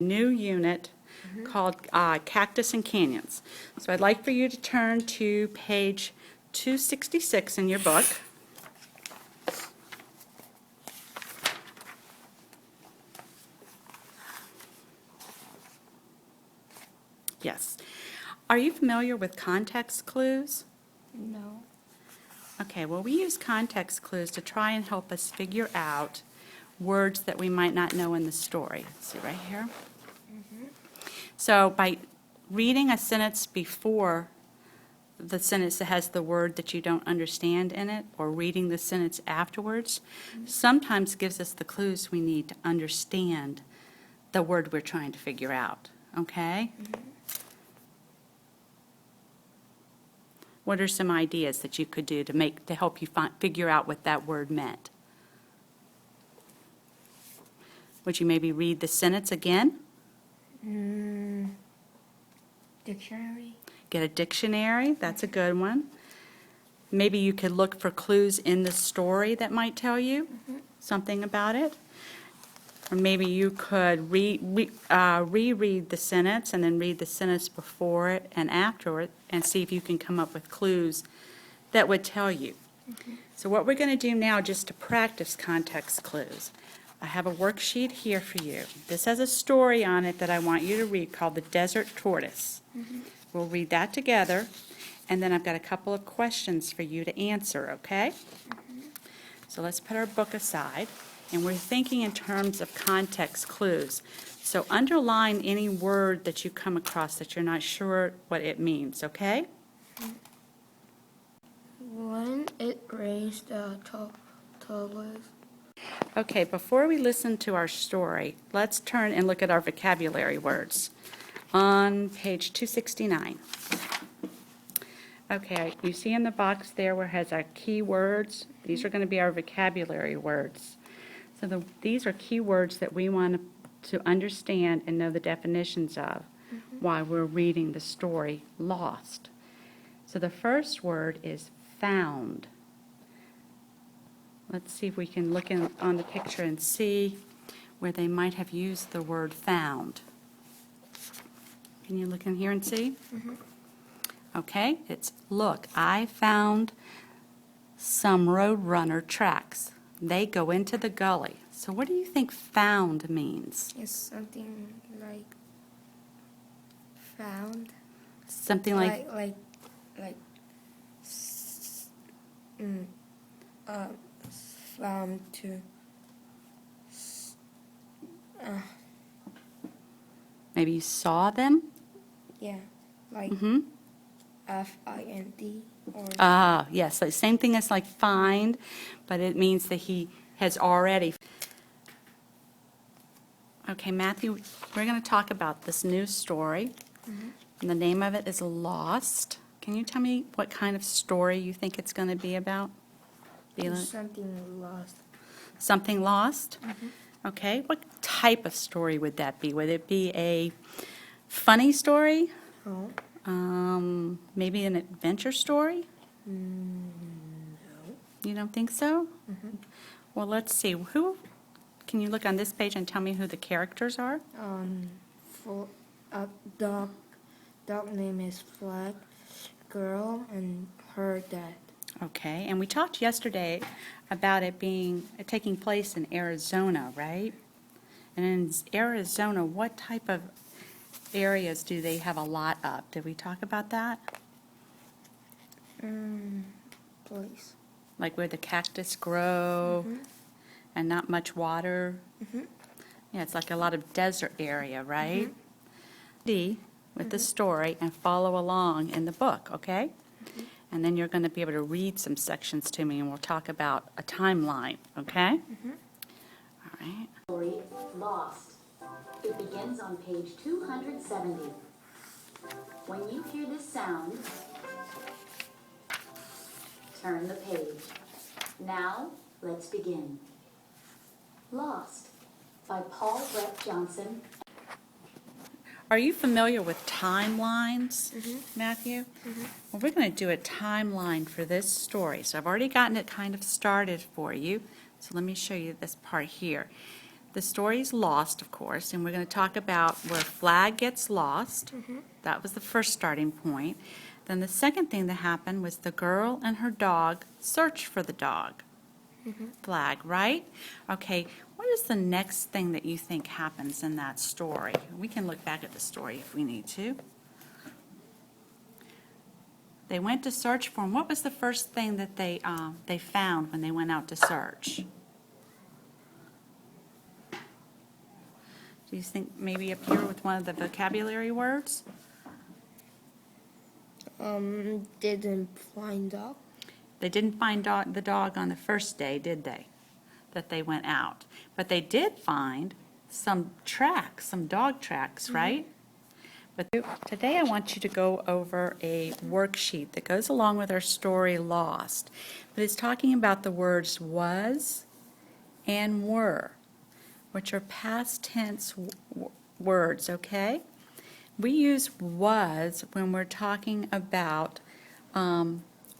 new unit called Cactus and Canyons. So I'd like for you to turn to page 266 in your book. Yes. Are you familiar with context clues? No. Okay, well, we use context clues to try and help us figure out words that we might not know in the story. See right here? So by reading a sentence before the sentence that has the word that you don't understand in it, or reading the sentence afterwards, sometimes gives us the clues we need to understand the word we're trying to figure out. Okay? What are some ideas that you could do to help you figure out what that word meant? Would you maybe read the sentence again? Dictionary. Get a dictionary, that's a good one. Maybe you could look for clues in the story that might tell you something about it. Or maybe you could reread the sentence and then read the sentence before it and after it and see if you can come up with clues that would tell you. So what we're going to do now, just to practice context clues, I have a worksheet here for you. This has a story on it that I want you to read called The Desert Tortoise. We'll read that together, and then I've got a couple of questions for you to answer, okay? So let's put our book aside, and we're thinking in terms of context clues. So underline any word that you come across that you're not sure what it means, okay? When it rains, the tortoise. Okay, before we listen to our story, let's turn and look at our vocabulary words on page 269. Okay, you see in the box there where it has our key words? These are going to be our vocabulary words. So these are key words that we want to understand and know the definitions of while we're reading the story, Lost. So the first word is found. Let's see if we can look on the picture and see where they might have used the word found. Can you look in here and see? Okay, it's, look, I found some roadrunner tracks. They go into the gully. So what do you think found means? It's something like found. Something like found to. maybe you saw them? Yeah, like Mm-hmm. F-I-N-D or. Yes, so same thing as like find, but it means that he has already. Okay, Matthew, we're going to talk about this new story. And the name of it is Lost. Can you tell me what kind of story you think it's going to be about? Something lost. Something lost? Okay, what type of story would that be? Would it be a funny story? Oh. Maybe an adventure story? No. You don't think so? Well, let's see. Can you look on this page and tell me who the characters are? For dog name is Flag, girl, and her dad. Okay, and we talked yesterday about it taking place in Arizona, right? And in Arizona, what type of areas do they have a lot of? Did we talk about that? Place. Like where the cactus grow and not much water? Yeah, it's like a lot of desert area, right? With the story and follow along in the book, okay? And then you're going to be able to read some sections to me, and we'll talk about a timeline, okay? All right. Story Lost. It begins on page 270. When you hear this sound, turn the page. Now, let's begin. Lost by Paul Brett Johnson. Are you familiar with timelines, Matthew? Well, we're going to do a timeline for this story. So I've already gotten it kind of started for you. So let me show you this part here. the story's lost, of course, and we're going to talk about where Flag gets lost. That was the first starting point. Then the second thing that happened was the girl and her dog search for the dog. Flag, right? Okay, what is the next thing that you think happens in that story? We can look back at the story if we need to. They went to search for him. What was the first thing that they found when they went out to search? Do you think maybe up here with one of the vocabulary words? Didn't find dog. They didn't find the dog on the first day, did they? That they went out. But they did find some tracks, some dog tracks, right? But today I want you to go over a worksheet that goes along with our story Lost. But it's talking about the words was and were, which are past tense words, okay? We use was when we're talking about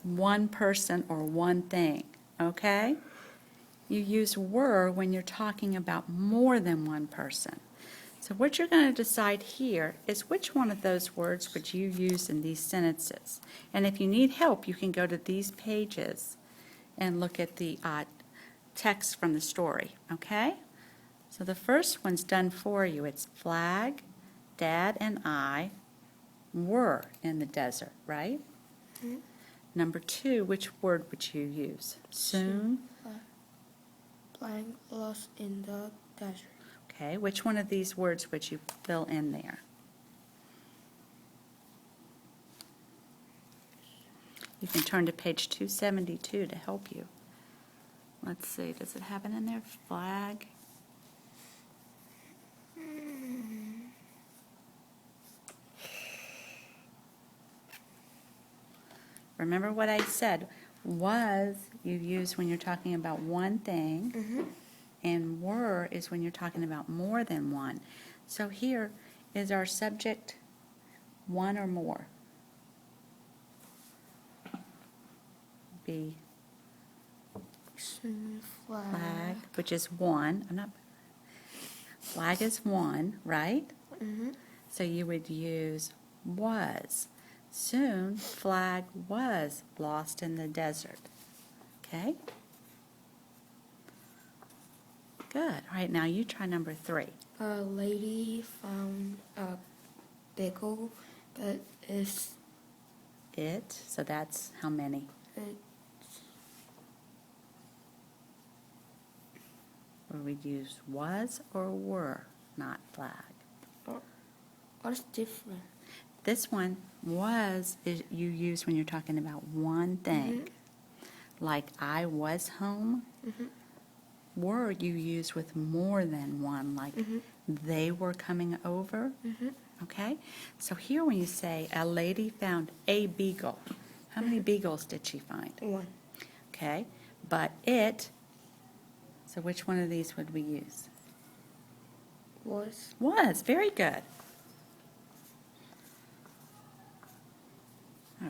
one person or one thing, okay? You use were when you're talking about more than one person. So what you're going to decide here is which one of those words would you use in these sentences. And if you need help, you can go to these pages and look at the text from the story, okay? So the first one's done for you. It's Flag, Dad, and I were in the desert, right? Number 2, which word would you use? Soon? Flag lost in the desert. Okay, which one of these words would you fill in there? You can turn to page 272 to help you. Let's see, does it have it in there? Flag. Remember what I said. Was you use when you're talking about one thing, and were is when you're talking about more than one. So here is our subject, one or more. Be Soon flag, which is one. Flag is one, right? So you would use was. Soon, Flag was lost in the desert. Okay? Good. All right, now you try number 3. A lady found a pickle, but it's It, so that's how many? Or we'd use was or were, not flag. what's different? This one, was, is you use when you're talking about one thing. Like I was home. Were you use with more than one, like they were coming over. Okay? So here when you say a lady found a beagle, how many beagles did she find? One. Okay? But it, so which one of these would we use? Was. Was, very good.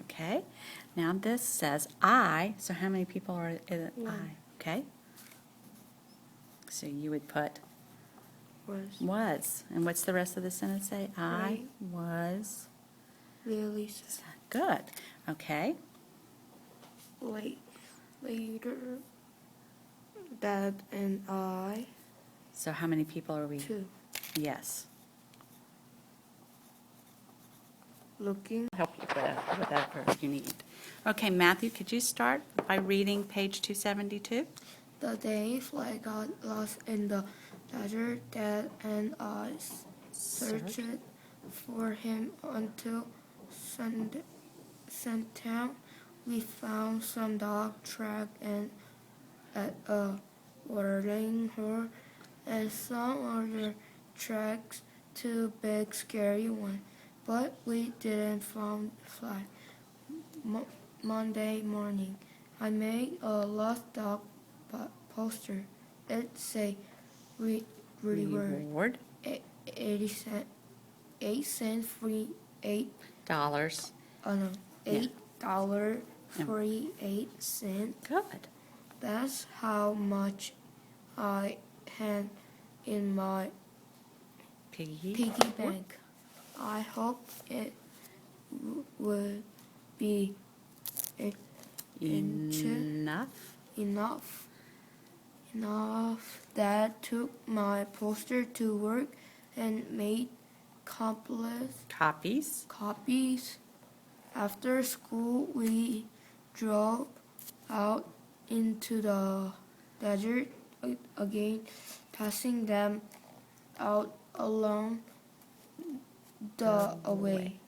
Okay, now this says I, so how many people are in I? One. Okay? So you would put Was. and what's the rest of the sentence say? I Right. was, Really good, okay? later. Dad and I. So how many people are we? 2. Yes. Looking. Help you with whatever you need. Okay, Matthew, could you start by reading page 272? The day Flag got lost in the desert, Dad and I searched for him until sundown. We found some dog track and at a watering hole and some other tracks, 2 big scary ones. But we didn't find Flag. Monday morning, I made a lost dog poster. It say reward 80 cents, 8 cents free, Dollars. $8 free 8 cents. Good. That's how much I had in my piggy bank. I hope it would be Enough. enough. Dad took my poster to work and made copies. After school, we drove out into the desert again, passing them out along the way.